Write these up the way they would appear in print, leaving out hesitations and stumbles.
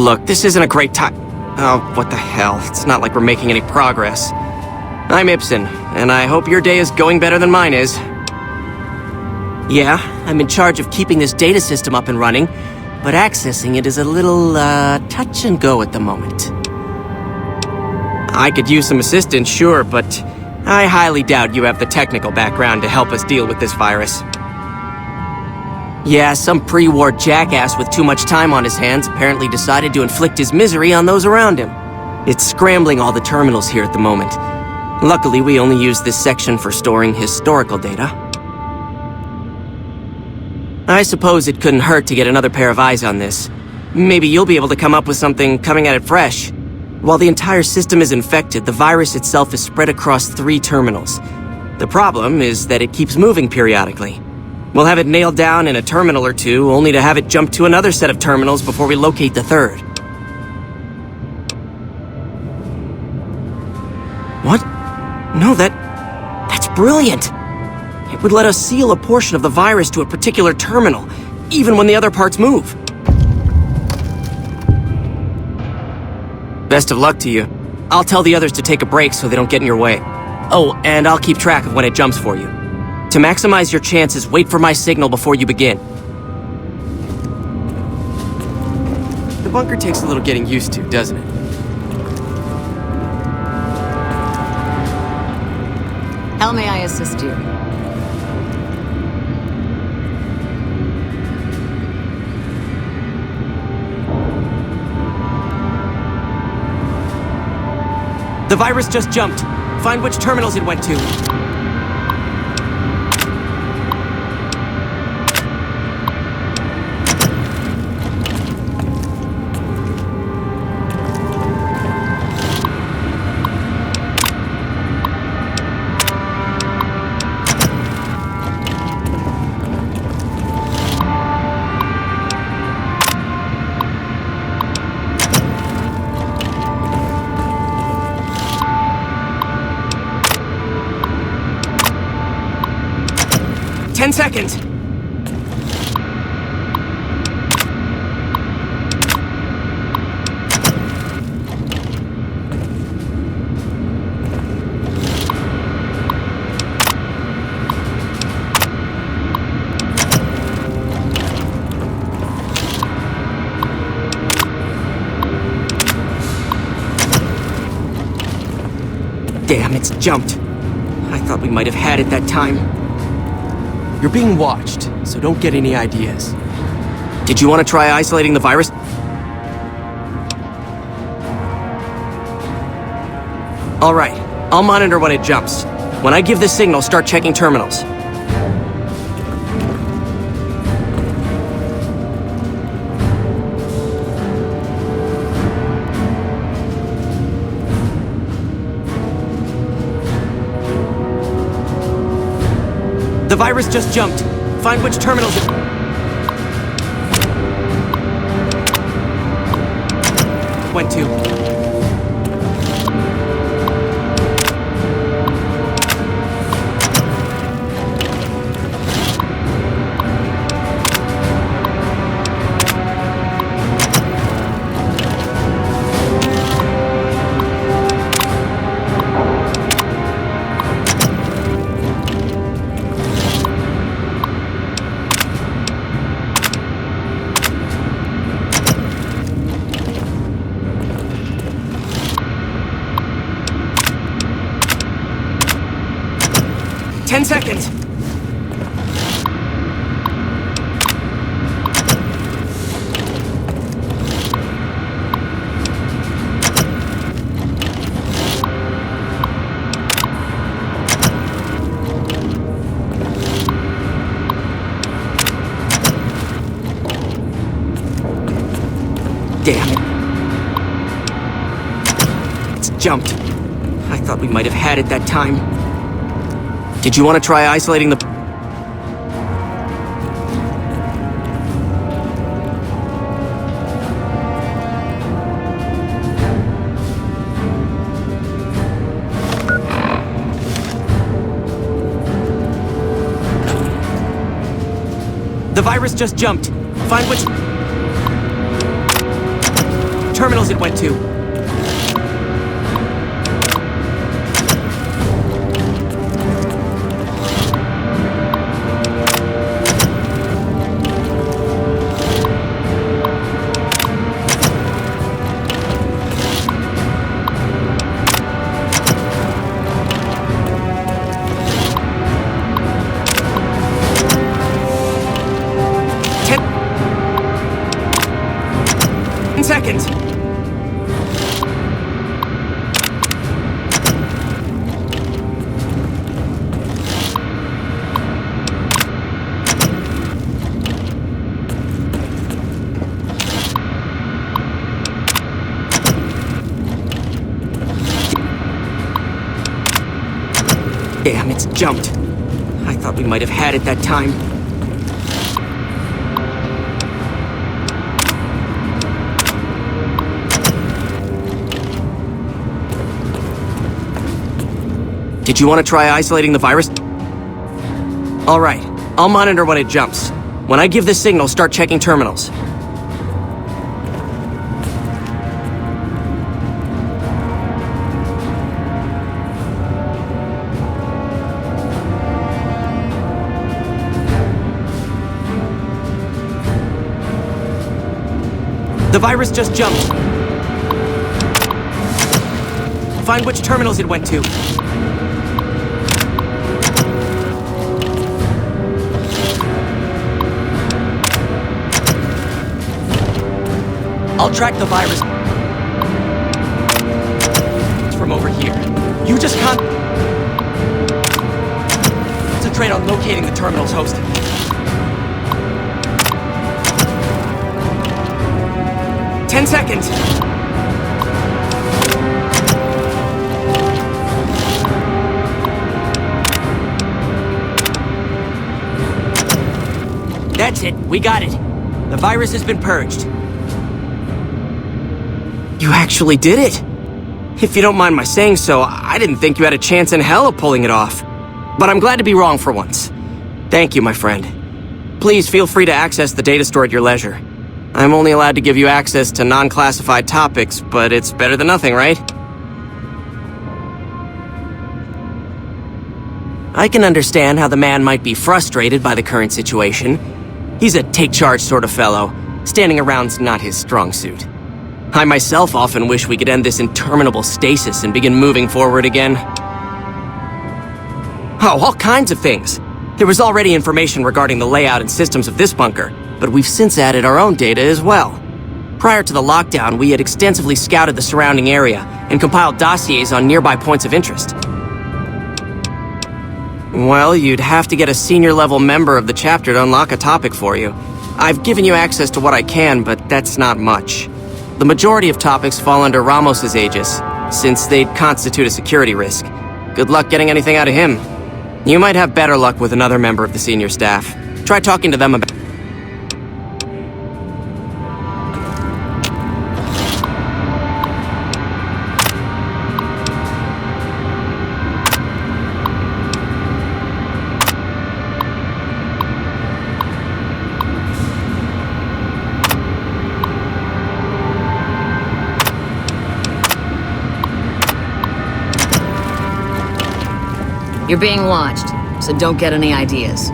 Look, this isn't a great time. Oh, what the hell? It's not like we're making any progress. I'm Ibsen, and I hope your day is going better than mine is. Yeah, I'm in charge of keeping this data system up and running, but accessing it is a little, touch and go at the moment. I could use some assistance, sure, but I highly doubt you have the technical background to help us deal with this virus. Yeah, some pre-war jackass with too much time on his hands apparently decided to inflict his misery on those around him. It's scrambling all the terminals here at the moment. Luckily, we only use this section for storing historical data. I suppose it couldn't hurt to get another pair of eyes on this. Maybe you'll be able to come up with something coming at it fresh. While the entire system is infected, the virus itself is spread across 3 terminals. The problem is that it keeps moving periodically. We'll have it nailed down in a terminal or 2, only to have it jump to another set of terminals before we locate the 3rd. What? No, that's brilliant! It would let us seal a portion of the virus to a particular terminal, even when the other parts move. Best of luck to you. I'll tell the others to take a break so they don't get in your way. Oh, and I'll keep track of when it jumps for you. To maximize your chances, wait for my signal before you begin. The bunker takes a little getting used to, doesn't it? How may I assist you? The virus just jumped. Find which terminals it went to. Ten seconds. Damn, it's jumped. I thought we might have had it that time. You're being watched, so don't get any ideas. Did you want to try isolating the virus? All right, I'll monitor when it jumps. When I give the signal, start checking terminals. The virus just jumped. Find which terminals it went to. Ten seconds. Damn it. It's jumped. I thought we might have had it that time. Did you want to try isolating the... The virus just jumped. Find which... terminals it went to. Seconds. Damn, it's jumped. I thought we might have had it that time. Did you want to try isolating the virus? All right, I'll monitor when it jumps. When I give the signal, start checking terminals. The virus just jumped. Find which terminals it went to. I'll track the virus from over here. You just concentrate on locating the terminals, host. 10 seconds. That's it. We got it. The virus has been purged. You actually did it! If you don't mind my saying so, I didn't think you had a chance in hell of pulling it off. But I'm glad to be wrong for once. Thank you, my friend. Please feel free to access the data store at your leisure. I'm only allowed to give you access to non-classified topics, but it's better than nothing, right? I can understand how the man might be frustrated by the current situation. He's a take-charge sort of fellow. Standing around's not his strong suit. I myself often wish we could end this interminable stasis and begin moving forward again. Oh, all kinds of things. There was already information regarding the layout and systems of this bunker, but we've since added our own data as well. Prior to the lockdown, we had extensively scouted the surrounding area and compiled dossiers on nearby points of interest. Well, you'd have to get a senior-level member of the chapter to unlock a topic for you. I've given you access to what I can, but that's not much. The majority of topics fall under Ramos's aegis, since they'd constitute a security risk. Good luck getting anything out of him. You might have better luck with another member of the senior staff. Try talking to them about... You're being watched, so don't get any ideas.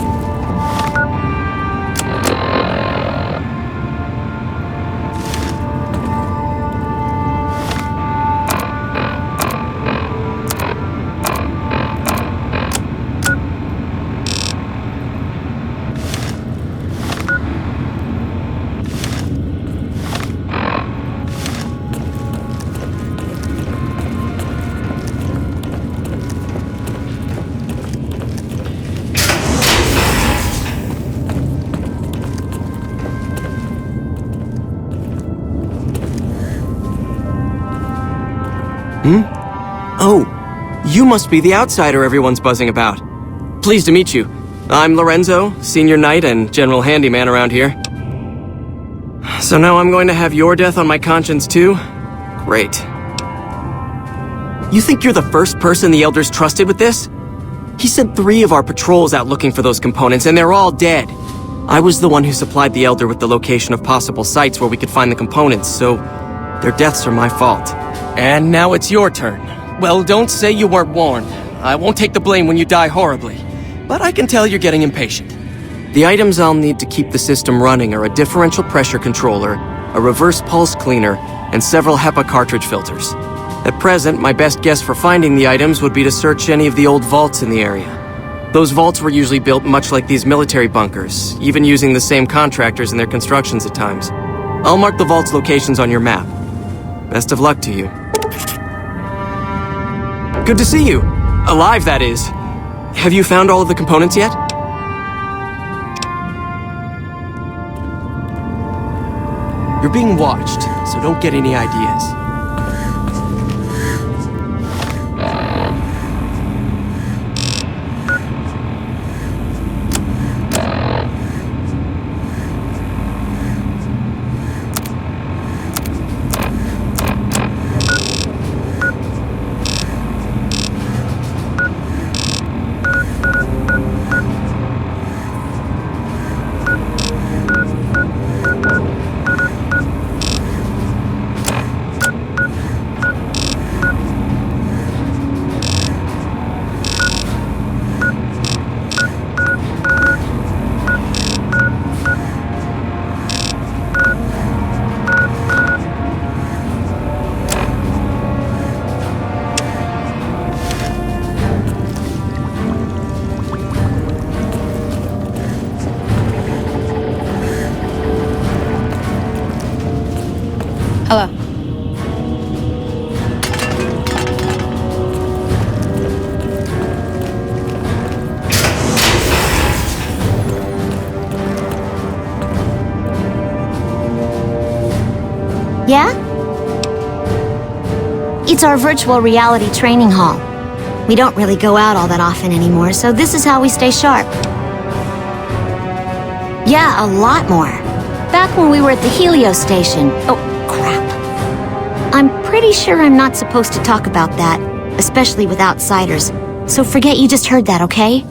Oh, you must be the outsider everyone's buzzing about. Pleased to meet you. I'm Lorenzo, senior knight and general handyman around here. So now I'm going to have your death on my conscience too? Great. You think you're the first person the Elders trusted with this? He sent 3 of our patrols out looking for those components, and they're all dead. I was the one who supplied the Elder with the location of possible sites where we could find the components, so Their deaths are my fault. And now it's your turn. Well, don't say you weren't warned. I won't take the blame when you die horribly. But I can tell you're getting impatient. The items I'll need to keep the system running are a differential pressure controller, a reverse pulse cleaner, and several HEPA cartridge filters. At present, my best guess for finding the items would be to search any of the old vaults in the area. Those vaults were usually built much like these military bunkers, even using the same contractors in their constructions at times. I'll mark the vault's locations on your map. Best of luck to you. Good to see you. Alive, that is. Have you found all of the components yet? You're being watched, so don't get any ideas. Hello. Yeah? It's our virtual reality training hall. We don't really go out all that often anymore, so this is how we stay sharp. Yeah, a lot more. Back when we were at the Helio station. Oh, crap. I'm pretty sure I'm not supposed to talk about that, especially with outsiders. So forget you just heard that, okay?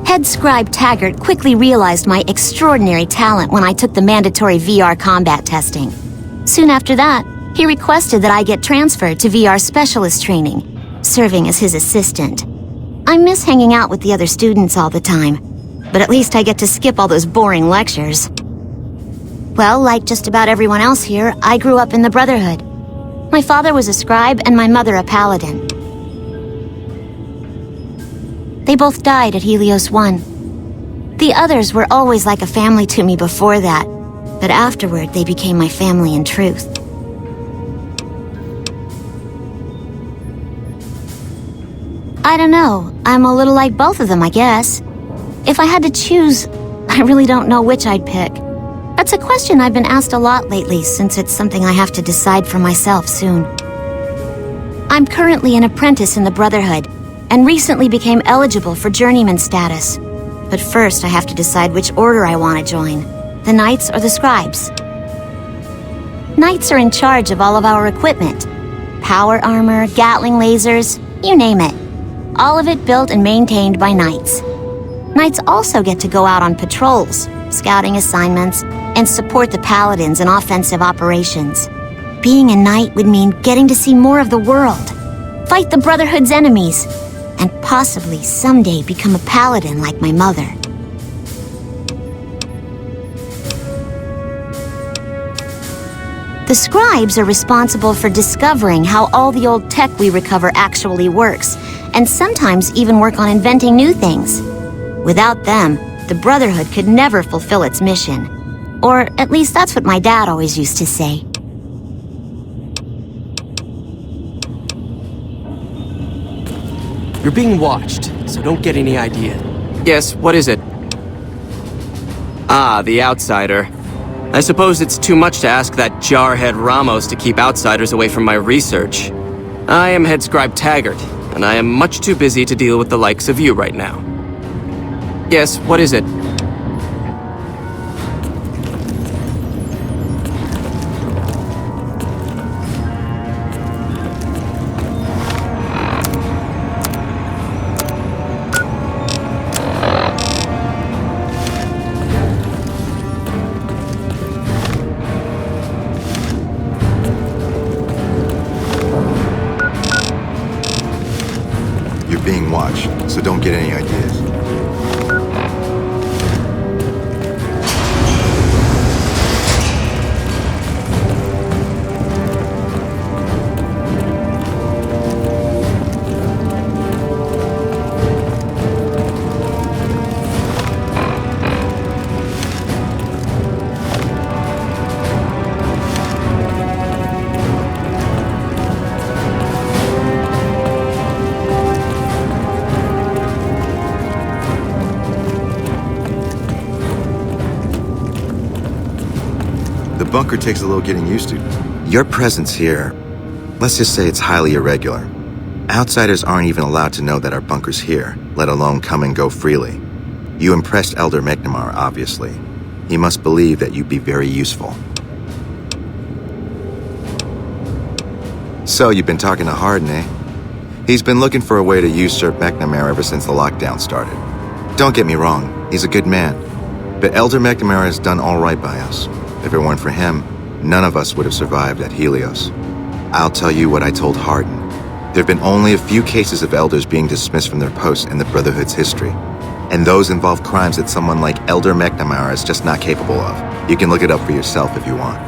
Head scribe Taggart quickly realized my extraordinary talent when I took the mandatory VR combat testing. Soon after that, he requested that I get transferred to VR specialist training, serving as his assistant. I miss hanging out with the other students all the time, but at least I get to skip all those boring lectures. Well, like just about everyone else here, I grew up in the Brotherhood. My father was a scribe and my mother a paladin. They both died at Helios 1. The others were always like a family to me before that, but afterward they became my family in truth. I don't know, I'm a little like both of them, I guess. If I had to choose, I really don't know which I'd pick. That's a question I've been asked a lot lately, since it's something I have to decide for myself soon. I'm currently an apprentice in the Brotherhood, and recently became eligible for journeyman status. But first I have to decide which order I want to join, the Knights or the Scribes. Knights are in charge of all of our equipment. Power armor, Gatling lasers, you name it. All of it built and maintained by Knights. Knights also get to go out on patrols, scouting assignments, and support the Paladins in offensive operations. Being a Knight would mean getting to see more of the world, fight the Brotherhood's enemies, and possibly someday become a Paladin like my mother. The Scribes are responsible for discovering how all the old tech we recover actually works, and sometimes even work on inventing new things. Without them, the Brotherhood could never fulfill its mission. Or at least that's what my dad always used to say. You're being watched, so don't get any idea. Yes, what is it? Ah, the outsider. I suppose it's too much to ask that jarhead Ramos to keep outsiders away from my research. I am head scribe Taggart, and I am much too busy to deal with the likes of you right now. Yes, what is it? being watched, so don't get any ideas. The bunker takes a little getting used to. Your presence here, let's just say it's highly irregular. Outsiders aren't even allowed to know that our bunker's here, let alone come and go freely. You impressed Elder McNamara, obviously. He must believe that you'd be very useful. So, you've been talking to Hardin, eh? He's been looking for a way to usurp McNamara ever since the lockdown started. Don't get me wrong, he's a good man. But Elder McNamara has done all right by us. If it weren't for him, none of us would have survived at Helios. I'll tell you what I told Hardin. There have been only a few cases of elders being dismissed from their posts in the Brotherhood's history. And those involve crimes that someone like Elder McNamara is just not capable of. You can look it up for yourself if you want.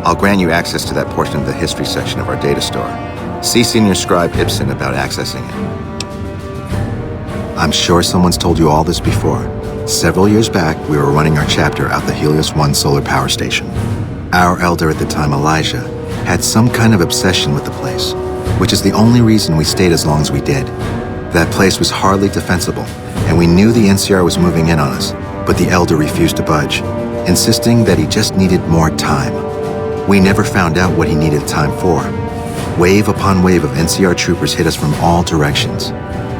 I'll grant you access to that portion of the history section of our data store. See Senior Scribe Ibsen about accessing it. I'm sure someone's told you all this before. Several years back, we were running our chapter out the Helios 1 solar power station. Our elder at the time, Elijah, had some kind of obsession with the place, which is the only reason we stayed as long as we did. That place was hardly defensible, and we knew the NCR was moving in on us, but the elder refused to budge, insisting that he just needed more time. We never found out what he needed time for. Wave upon wave of NCR troopers hit us from all directions.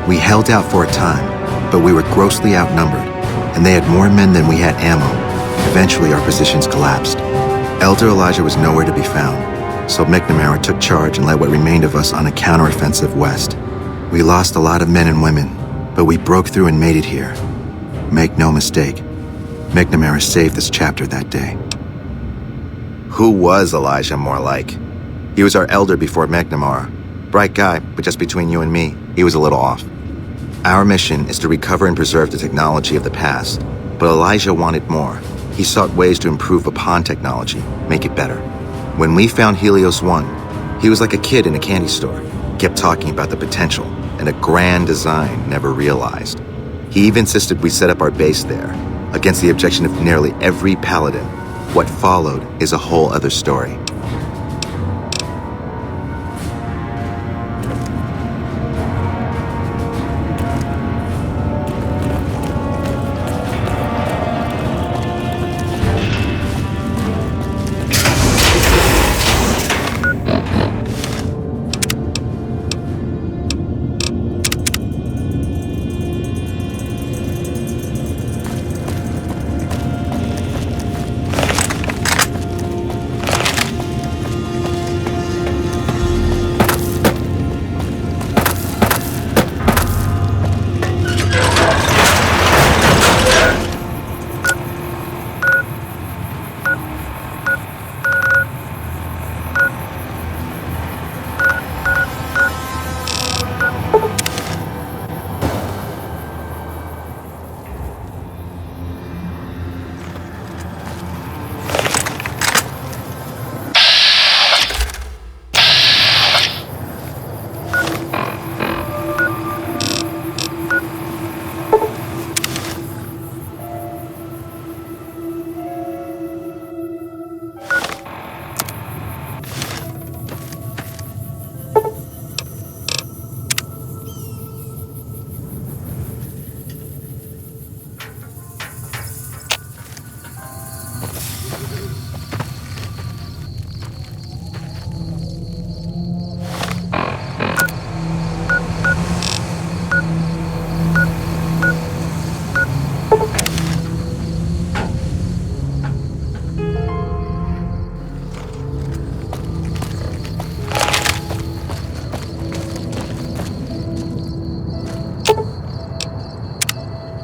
We held out for a time, but we were grossly outnumbered, and they had more men than we had ammo. Eventually, our positions collapsed. Elder Elijah was nowhere to be found, so McNamara took charge and led what remained of us on a counteroffensive west. We lost a lot of men and women, but we broke through and made it here. Make no mistake, McNamara saved this chapter that day. Who was Elijah more like? He was our elder before McNamara. Bright guy, but just between you and me, he was a little off. Our mission is to recover and preserve the technology of the past, but Elijah wanted more. He sought ways to improve upon technology, make it better. When we found Helios 1, he was like a kid in a candy store, kept talking about the potential and a grand design never realized. He even insisted we set up our base there, against the objection of nearly every paladin. What followed is a whole other story.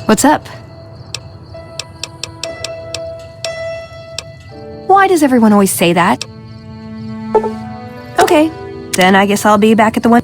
What's up? Why does everyone always say that? Okay, then I guess I'll be back at the one.